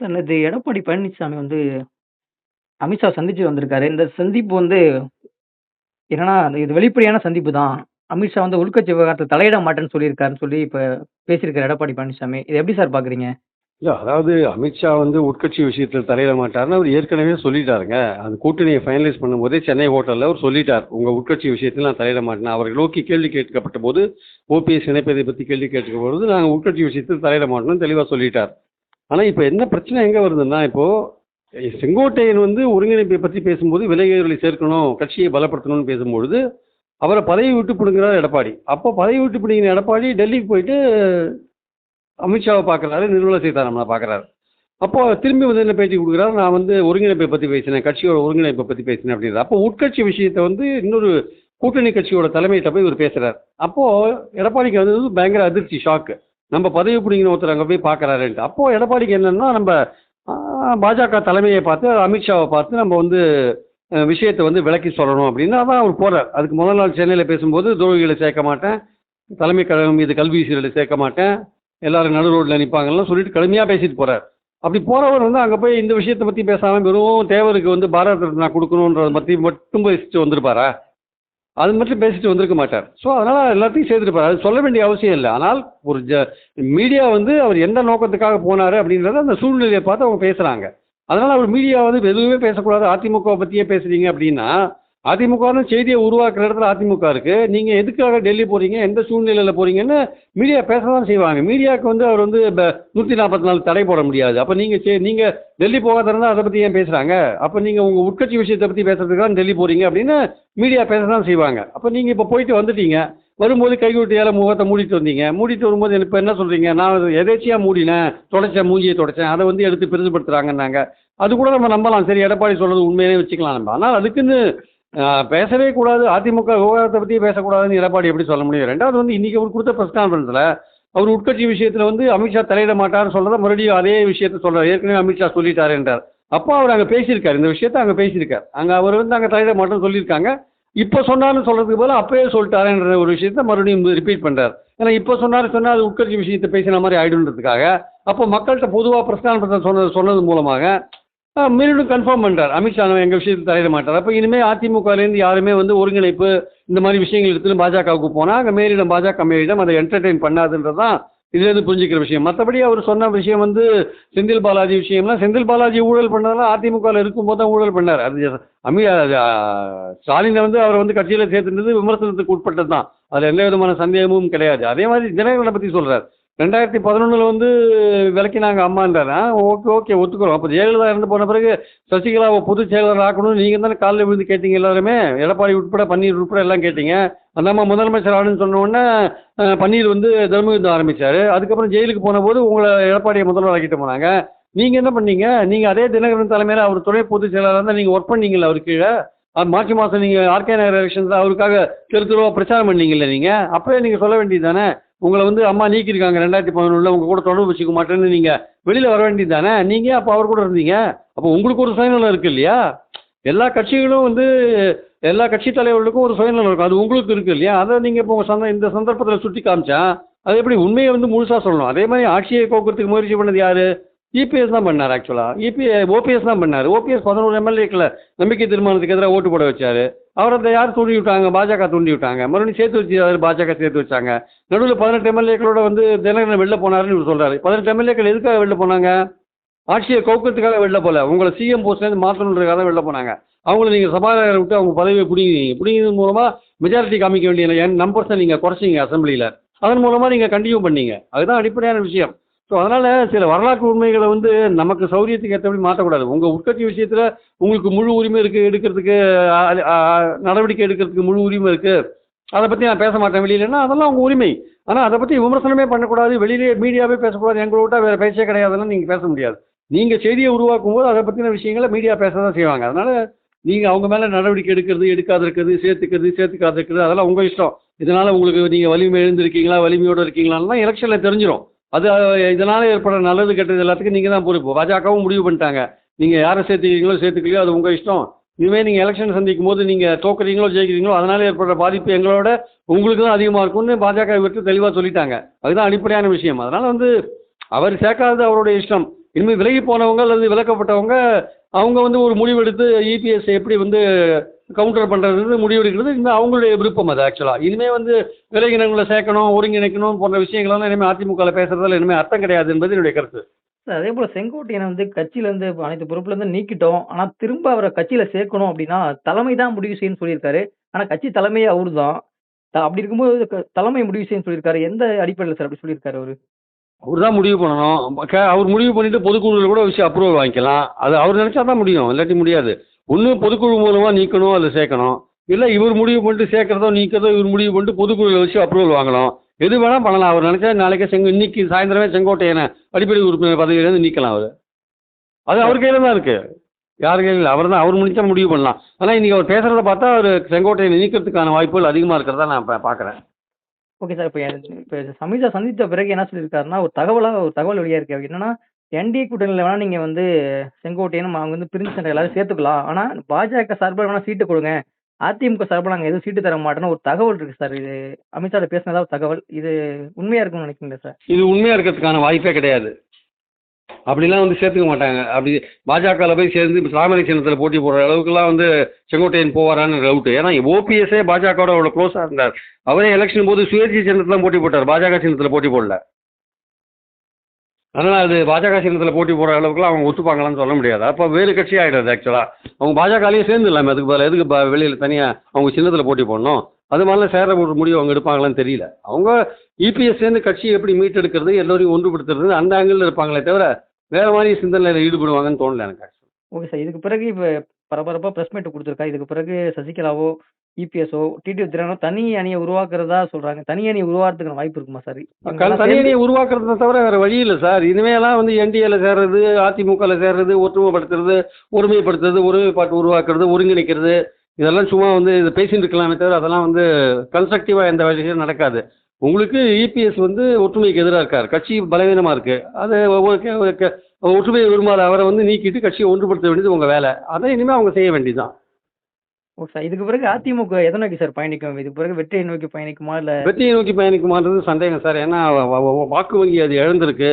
Sir நேத்து எடப்பாடி பழனிசாமி வந்து அமித்ஷா சந்திச்சு வந்திருக்காரு. இந்த சந்திப்பு வந்து என்னன்னா, இது வெளிப்படையான சந்திப்பு தான். அமித்ஷா வந்து உள்கட்சி விவகாரத்துல தலையிட மாட்டேன்னு சொல்லியிருக்காருன்னு சொல்லி இப்ப பேசியிருக்காரு எடப்பாடி பழனிசாமி. இத எப்படி சார் பார்க்குறீங்க? இல்ல, அதாவது அமித்ஷா வந்து உட்கட்சி விஷயத்தில் தலையிட மாட்டாருன்னு அவர் ஏற்கனவே சொல்லிட்டாருங்க. அந்த கூட்டணியை ஃபைனலைஸ் பண்ணும்போதே சென்னை ஹோட்டல்ல அவர் சொல்லிட்டார். உங்க உட்கட்சி விஷயத்தில் நான் தலையிட மாட்டேன். அவரை நோக்கி கேள்வி கேட்கப்பட்ட போது ஓபிஎஸ் இணைப்பதை பத்தி கேள்வி கேட்கப்படும் நாங்கள் உட்கட்சி விஷயத்தில் தலையிட மாட்டோம்னு தெளிவா சொல்லிட்டார். ஆனா இப்ப என்ன பிரச்சனை எங்க வருதுன்னா, இப்போ செங்கோட்டையன் வந்து ஒருங்கிணைப்பை பத்தி பேசும்போது விலைகளை சேர்க்கணும், கட்சியை பலப்படுத்தணும்னு பேசும்பொழுது அவரை பதவி விட்டு பிடுங்குறார் எடப்பாடி. அப்போ பதவி விட்டு பிடிங்கிற எடப்பாடி டெல்லிக்கு போயிட்டு அமித்ஷாவை பார்க்குறாரு, நிர்மலா சீதாராமனை பார்க்குறாரு. அப்போ திரும்பி வந்து என்ன பேட்டி கொடுக்குறாரு, நான் வந்து ஒருங்கிணைப்பை பற்றி பேசினேன், கட்சியோட ஒருங்கிணைப்பை பற்றி பேசினேன் அப்படின்றது. அப்போ உட்கட்சி விஷயத்தை வந்து இன்னொரு கூட்டணி கட்சியோட தலைமையிட்ட போய் இவர் பேசுகிறார். அப்போது எடப்பாடிக்கு வந்து பயங்கர அதிர்ச்சி, ஷாக்கு. நம்ம பதவி பிடிங்கின ஒருத்தர் அங்கே போய் பார்க்குறாருன்ட்டு. அப்போது எடப்பாடிக்கு என்னென்னா, நம்ம பாஜக தலைமையை பார்த்து அமித்ஷாவை பார்த்து நம்ம வந்து விஷயத்தை வந்து விளக்கி சொல்லணும் அப்படின்னு தான் அவர் போகிறார். அதுக்கு முதல் நாள் சென்னையில் பேசும்போது துரோகிகளை சேர்க்க மாட்டேன், தலைமை கழகம் மீது கல்வி சீரலை சேர்க்க மாட்டேன், எல்லாரும் நடு ரோட்டில் நிற்பாங்கலாம் சொல்லிட்டு கடுமையாக பேசிட்டு போகிறார். அப்படி போகிறவர் வந்து அங்கே போய் இந்த விஷயத்தை பற்றி பேசாமல் வெறும் தேவருக்கு வந்து பாரத ரத்னா கொடுக்கணுன்றதை பற்றி மட்டும் பேசிட்டு வந்திருப்பாரா? அது மட்டும் பேசிட்டு வந்திருக்க மாட்டார். ஸோ அதனால் எல்லாத்தையும் சேர்த்துருப்பார். அது சொல்ல வேண்டிய அவசியம் இல்லை. ஆனால் ஒரு மீடியா வந்து அவர் எந்த நோக்கத்துக்காக போனார் அப்படின்றத அந்த சூழ்நிலையை பார்த்து அவங்க பேசுகிறாங்க. அதனால் அவர் மீடியா வந்து எதுவுமே பேசக்கூடாது, அதிமுகவை பற்றியே பேசுகிறீங்க அப்படின்னா, அதிமுக செய்தியை உருவாக்குற இடத்துல அதிமுக இருக்கு. நீங்க எதுக்காக டெல்லி போறீங்க, எந்த சூழ்நிலையில போறீங்கன்னு மீடியா பேசதான் செய்வாங்க. மீடியாவுக்கு வந்து அவர் வந்து 144 தடை போட முடியாது. அப்ப நீங்க டெல்லி போகாத இருந்தா அதை பத்தி ஏன் பேசுறாங்க? அப்ப நீங்க உங்க உட்கட்சி விஷயத்தை பத்தி பேசுறதுக்கு தான் டெல்லி போறீங்க அப்படின்னு மீடியா பேசதான் செய்வாங்க. அப்ப நீங்க இப்ப போயிட்டு வந்துட்டீங்க, வரும்போது கைகுட்டியால முகத்தை மூடிட்டு வந்தீங்க. மூடிட்டு வரும்போது இப்ப என்ன சொல்றீங்க? நான் எதேச்சியா மூடினேன், தொடச்சேன், மூஞ்சியை தொடச்சேன், அதை வந்து எடுத்து பெருசுபடுத்துறாங்கன்னாங்க. அது கூட நம்ம நம்பலாம். சரி, எடப்பாடி சொல்றது உண்மையிலே வச்சுக்கலாம் நம்ம. ஆனால் அதுக்குன்னு பேசவே கூடாது, அதிமுக விவகாரத்தை பற்றி பேசக்கூடாதுன்னு எடப்பாடி எப்படி சொல்ல முடியும்? ரெண்டாவது வந்து இன்னைக்கு அவர் கொடுத்த ப்ரெஸ் கான்ஃபரன்ஸில் அவர் உட்கட்சி விஷயத்தில் வந்து அமித்ஷா தலையிட மாட்டார்னு சொல்றத மறுபடியும் அதே விஷயத்த சொல்றாரு. ஏற்கனவே அமித்ஷா சொல்லிட்டாரு என்றார். அப்போ அவர் அங்கே பேசியிருக்காரு, இந்த விஷயத்த அங்கே பேசியிருக்காரு. அங்கே அவர் வந்து அங்கே தலையிட மாட்டோம்னு சொல்லியிருக்காங்க. இப்போ சொன்னார்னு சொல்றதுக்கு போல அப்பயே சொல்லிட்டாருன்ற ஒரு விஷயத்த மறுபடியும் ரிப்பீட் பண்றாரு. ஏன்னா இப்போ சொன்னா அது உட்கட்சி விஷயத்தை பேசின மாதிரி ஆயிடுன்றதுக்காக அப்போ மக்கள்கிட்ட பொதுவாக ப்ரெஸ் கான்ஃபரன்ஸ் சொன்னது மூலமாக மீண்டும் கன்ஃபார்ம் பண்ணுறார். அமித்ஷா எங்கள் விஷயத்தில் தலையிட மாட்டார். அப்போ இனிமேல் அதிமுகலேருந்து யாருமே வந்து ஒருங்கிணைப்பு இந்த மாதிரி விஷயங்கள் எடுத்துட்டு பாஜகவுக்கு போனால் அங்கே மேலிடம், பாஜக மேலிடம் அதை என்டர்டெயின் பண்ணாதுன்றது தான் இதுலேருந்து புரிஞ்சுக்கிற விஷயம். மற்றபடி அவர் சொன்ன விஷயம் வந்து செந்தில் பாலாஜி விஷயம்லாம், செந்தில் பாலாஜி ஊழல் பண்ணதெல்லாம் அதிமுகவில் இருக்கும்போது தான் ஊழல் பண்ணார். அது ஸ்டாலினை வந்து அவரை வந்து கட்சியில் சேர்த்துன்றது விமர்சனத்துக்கு உட்பட்டது தான். அதில் எந்த விதமான சந்தேகமும் கிடையாது. அதே மாதிரி தினகரனை பற்றி சொல்கிறார். 2011 வந்து விளக்கினாங்க அம்மான்றாரு. ஓகே ஓகே ஒத்துக்கிறோம். அப்போ ஜெயலலிதா இருந்து போன பிறகு சசிகலாவை பொதுச் செயலாளர் ஆக்கணும்னு நீங்கள் தானே காலையில் விழுந்து கேட்டீங்க எல்லாருமே. எடப்பாடி உட்பட, பன்னீர் உட்பட எல்லாம் கேட்டீங்க. அந்த அம்மா முதலமைச்சர் ஆகணும்னு சொன்ன உடனே பன்னீர் வந்து தர்மயுத்தம் ஆரம்பித்தார். அதுக்கப்புறம் ஜெயிலுக்கு போன போது உங்களை எடப்பாடியை முதல்வர் ஆக்கிட்டு போனாங்க. நீங்கள் என்ன பண்ணீங்க? நீங்கள் அதே தினகரன் தலைமையில் அவர் துணை பொதுச் செயலாளர் தான் நீங்கள் ஒர்க் பண்ணீங்கல்ல அவர் கீழே. மார்ச் மாதம் நீங்கள் ஆர்கே நகர் எலெக்ஷன்ஸில் அவருக்காக தெருவா பிரச்சாரம் பண்ணீங்கல்ல நீங்கள். அப்போயே நீங்கள் சொல்ல வேண்டியது தானே, உங்களை வந்து அம்மா நீக்கியிருக்காங்க 2011 உங்கள் கூட தொடர்பு வச்சுக்க மாட்டேன்னு நீங்கள் வெளியில் வர வேண்டியது தானே. நீங்கள் அப்போ அவர் கூட இருந்தீங்க. அப்போ உங்களுக்கு ஒரு சுயநலம் இருக்குது இல்லையா? எல்லா கட்சிகளும் வந்து எல்லா கட்சி தலைவர்களுக்கும் ஒரு சுயநலம் இருக்கும். அது உங்களுக்கு இருக்குது இல்லையா? அதை நீங்கள் இப்போ உங்கள் இந்த சந்தர்ப்பத்தில் சுட்டி காமிச்சா அது எப்படி உண்மையை வந்து முழுசாக சொல்லணும். அதே மாதிரி ஆட்சியை கோக்கிறதுக்கு முயற்சி பண்ணது யார்? இபிஎஸ் தான் பண்ணார். ஆக்சுவலாக ஓபிஎஸ் தான் பண்ணார். ஓபிஎஸ் 11 எம்எல்ஏக்களை நம்பிக்கை தீர்மானத்துக்கு எதிராக ஓட்டு போட வச்சார். அவரை அதை யார் தூண்டி விட்டாங்க? பாஜக தூண்டி விட்டாங்க. மறுபடியும் சேர்த்து வச்சு பாஜக சேர்த்து வச்சாங்க. நடுவில் 18 எம்எல்ஏக்களோட வந்து தினகரன் வெளில போனாருன்னு இவர் சொல்கிறாரு. 18 எம்எல்ஏக்கள் எதுக்காக வெளில போனாங்க? ஆட்சியை கவுக்கிறதுக்காக வெளில போகல, உங்களை சிஎம் போஸ்ட்லேருந்து மாற்றணுன்றதுக்காக வெளில போனாங்க. அவங்கள நீங்கள் சபாநாயகரை விட்டு அவங்க பதவியை பிடிங்கிறது மூலமாக மெஜாரிட்டி காமிக்க வேண்டிய நம்பர்ஸை நீங்கள் குறைச்சிங்க அசம்பிளியில். அதன் மூலமாக நீங்கள் கண்டினியூ பண்ணீங்க. அதுதான் அடிப்படையான விஷயம். ஸோ அதனால் சில வரலாற்று உண்மைகளை வந்து நமக்கு சௌரியத்துக்கு ஏற்றபடி மாற்றக்கூடாது. உங்கள் உட்கட்சி விஷயத்தில் உங்களுக்கு முழு உரிமை இருக்குது, எடுக்கிறதுக்கு நடவடிக்கை எடுக்கிறதுக்கு முழு உரிமை இருக்குது. அதை பற்றி நான் பேச மாட்டேன் வெளியிலன்னா அதெல்லாம் உங்கள் உரிமை. ஆனால் அதை பற்றி விமர்சனமே பண்ணக்கூடாது, வெளியிலே மீடியாவே பேசக்கூடாது, எங்களை விட்டால் வேறு பேச்சே கிடையாதுன்னு நீங்கள் பேச முடியாது. நீங்கள் செய்தியை உருவாக்கும் போது அதை பற்றின விஷயங்களை மீடியா பேச தான் செய்வாங்க. அதனால் நீங்கள் அவங்க மேலே நடவடிக்கை எடுக்கிறது, எடுக்காது இருக்கிறது, சேர்த்துக்காது இருக்கிறது அதெல்லாம் உங்கள் இஷ்டம். இதனால் உங்களுக்கு நீங்கள் வலிமை எழுந்திருக்கீங்களா, வலிமையோடு இருக்கீங்களான்னு எலெக்ஷனில் தெரிஞ்சிடும். அது இதனால் ஏற்படுற நல்லது கெட்டது எல்லாத்துக்கும் நீங்கள் தான் பொறுப்பு. பாஜகவும் முடிவு பண்ணிட்டாங்க, நீங்கள் யாரை சேர்த்துக்கிறீங்களோ சேர்த்துக்கலையோ அது உங்கள் இஷ்டம். இனிமேல் நீங்கள் எலெக்ஷன் சந்திக்கும் போது நீங்கள் தோக்குறீங்களோ ஜெயிக்கிறீங்களோ அதனால் ஏற்படுற பாதிப்பு எங்களோட உங்களுக்கு தான் அதிகமாக இருக்கும்னு பாஜக விட்டு தெளிவாக சொல்லிட்டாங்க. அதுதான் அடிப்படையான விஷயம். அதனால் வந்து அவர் சேர்க்காதது அவருடைய இஷ்டம். இனிமேல் விலகி போனவங்க அல்லது விலக்கப்பட்டவங்க அவங்க வந்து ஒரு முடிவெடுத்து இபிஎஸ் எப்படி வந்து கவுண்டர் பண்ணுறது முடிவெடுக்கிறது இந்த அவங்களுடைய விருப்பம் அது ஆக்சுவலாக. இனிமேல் வந்து விலகினங்களை சேர்க்கணும் ஒருங்கிணைக்கணும் போன்ற விஷயங்களெல்லாம் இனிமேல் அதிமுகவில் பேசுறதுல இனிமேல் அர்த்தம் கிடையாது என்பது என்னுடைய கருத்து. சார் அதே போல செங்கோட்டையனை வந்து கட்சியிலேருந்து அனைத்து பொறுப்புலேருந்து நீக்கிட்டோம். ஆனா திரும்ப அவரை கட்சியில சேர்க்கணும் அப்படின்னா, தலைமை தான் முடிவு செய்யும்னு சொல்லியிருக்காரு. ஆனா கட்சி தலைமையே அவரு தான். அப்படி இருக்கும்போது தலைமை முடிவு செய்யும்னு சொல்லியிருக்காரு. எந்த அடிப்படையில சார் அப்படி சொல்லியிருக்காரு அவரு? அவர் தான் முடிவு பண்ணணும். அவர் முடிவு பண்ணிட்டு பொதுக்குழுவில் கூட விஷயம் அப்ரூவல் வாங்கிக்கலாம். அது அவர் நினைச்சா தான் முடியும், இல்லாட்டி முடியாது. ஒன்று பொதுக்குழு மூலமாக நீக்கணும் அதில் சேர்க்கணும், இல்லை இவர் முடிவு பண்ணிட்டு சேர்க்கறதோ நீக்கிறதோ இவர் முடிவு பண்ணிட்டு பொதுக்குழுவில் வச்சு அப்ரூவல் வாங்கணும். எது வேணால் பண்ணலாம். அவர் நினைச்சா நாளைக்கே இன்னைக்கு சாயந்தரமே செங்கோட்டையனை அடிப்படை உறுப்பினர் பதவியிலேருந்து நீக்கலாம். அது அவர் கையில் தான் இருக்கு, யார் கையில் இல்லை. அவர் தான் அவர் முடிச்சா முடிவு பண்ணலாம். ஆனால் இன்னைக்கு அவர் பேசுறத பார்த்தா அவர் செங்கோட்டையனை நீக்கிறதுக்கான வாய்ப்புகள் அதிகமாக இருக்கிறதா நான் பார்க்குறேன். Okay sir. இப்ப அமித்ஷா சந்தித்த பிறகு என்ன சொல்லியிருக்காருன்னா, ஒரு தகவல் வெளியா இருக்கு. என்னன்னா, என்டிஏ கூட்டணியில வேணா நீங்க வந்து செங்கோட்டையனும் அவங்க வந்து பிரிஞ்சு சென்ற எல்லாரும் சேர்த்துக்கலாம். ஆனா பாஜக சார்பா வேணா சீட்டு கொடுங்க. அதிமுக சார்பா நாங்க எதுவும் சீட்டு தர மாட்டோம்னு ஒரு தகவல் இருக்கு சார். இது அமித்ஷா பேசினதா ஒரு தகவல். இது உண்மையா இருக்கும்னு நினைக்கிறீங்களா சார்? இது உண்மையாக இருக்கிறதுக்கான வாய்ப்பே கிடையாது. அப்படிலாம் வந்து சேர்த்துக்க மாட்டாங்க. அப்படி பாஜகவில் போய் சேர்ந்து தாமரை சின்னத்தில் போட்டி போடுற அளவுக்குலாம் வந்து செங்கோட்டையன் போவாரான்னு டவுட்டு. ஏன்னா ஓபிஎஸ்ஸே பாஜகவோட அவ்வளோ க்ளோஸாக இருந்தார். அவரே எலெக்ஷன் போது சுயேட்சை சின்னத்தில் போட்டி போட்டார், பாஜக சின்னத்தில் போட்டி போடல. அதனால் அது பாஜக சின்னத்தில் போட்டி போடுற அளவுக்குலாம் அவங்க ஒத்துப்பாங்களான்னு சொல்ல முடியாது. அப்போ வேறு கட்சி ஆகிடாது ஆக்சுவலாக. அவங்க பாஜகலேயே சேர்ந்து இல்லாமல் அதுக்கு பதில் எதுக்கு வெளியில் தனியாக அவங்க சின்னத்தில் போட்டி போடணும்? அது மாதிரிலாம் சேர ஒரு முடிவு அவங்க எடுப்பாங்களான்னு தெரியல. அவங்க இபிஎஸ்லேருந்து கட்சியை எப்படி மீட்டெடுக்கிறது, எல்லோரையும் ஒன்றுபடுத்துறது அந்த ஆங்கிளில் இருப்பாங்களே தவிர வேறு மாதிரி சிந்தனையில் ஈடுபடுவாங்கன்னு தோணல எனக்கு. Okay sir. இதுக்கு பிறகு இப்ப பரபரப்பா பிரஸ் மீட் குடுத்துருக்கா. இதுக்கு பிறகு சசிகலாவோ, இபிஎஸ்ஓ, டிடிவி தினகரனோ தனி அணிய உருவாக்குறதா சொல்றாங்க. தனி அணி உருவாக்குறதுக்கான வாய்ப்பு இருக்குமா சார்? இவங்கெல்லாம் தனி சேர்ந்து அணியை உருவாக்குறத தவிர வேறு வழி இல்லை சார். இனிமேலாம் வந்து என்டிஏல சேர்றது, அதிமுகவில் சேர்றது, ஒற்றுமைப்படுத்துறது, ஒருமைப்படுத்துறது, ஒருமைப்பாட்டு உருவாக்குறது, ஒருங்கிணைக்கிறது, இதெல்லாம் சும்மா வந்து இது பேசிட்டு இருக்கலாமே தவிர அதெல்லாம் வந்து கன்ஸ்ட்ரக்டிவாக எந்த விஷயம் நடக்காது. உங்களுக்கு இபிஎஸ் வந்து ஒற்றுமைக்கு எதிராக இருக்கார், கட்சி பலவீனமாக இருக்குது. அது ஒற்றுமையை விரும்பாத அவரை வந்து நீக்கிட்டு கட்சியை ஒன்றுபடுத்த வேண்டியது உங்கள் வேலை. அதை இனிமேல் அவங்க செய்ய வேண்டியதுதான். Okay sir. இதுக்கு பிறகு அதிமுக எதை நோக்கி சார் பயணிக்கும்? இதுக்கு பிறகு வெற்றியை நோக்கி பயணிக்குமா? இல்ல வெற்றியை நோக்கி பயணிக்குமான்றது சந்தேகம் சார். ஏன்னா வாக்கு வங்கி அது இழந்திருக்கு.